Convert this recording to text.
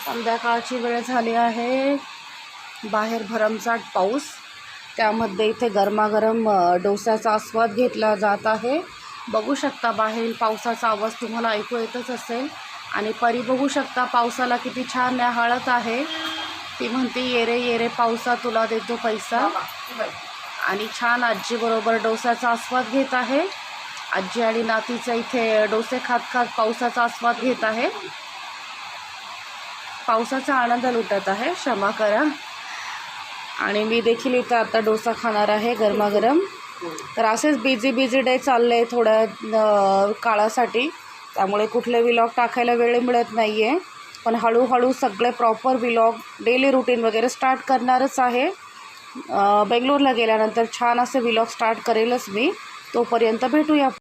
संध्याकाळची वेळ झाली आहे, बाहेर भरमसाठ पाऊस, त्यामध्ये इथे गरमागरम डोस्याचा आस्वाद घेतला जात आहे। बघू शकता बाहेर पावसाचा आवाज तुम्हाला ऐकू येतच असेल। आणि परी बघू शकता पावसाला किती छान न्याहाळत आहे। ती म्हणते ये रे ये रे पावसा तुला देतो पैसा। आणि छान आजीबरोबर डोस्याचा आस्वाद घेत आहे। आजी आणि नातीचं इथे डोसे खात खात पावसाचा आस्वाद घेत आहे, पावसाचा आनंद लुटत आहे, क्षमा करा। आणि मी देखील इथं आता डोसा खाणार आहे गरमागरम। तर असेच बिझी डे चाललं आहे थोड्या काळासाठी, त्यामुळे कुठले व्लॉग टाकायला वेळ मिळत नाही आहे, पण हळूहळू सगळे प्रॉपर व्लॉग डेली रुटीन वगैरे स्टार्ट करणारच आहे। बेंगलोरला गेल्यानंतर छान असे व्लॉग स्टार्ट करेलच मी। तोपर्यंत भेटूया।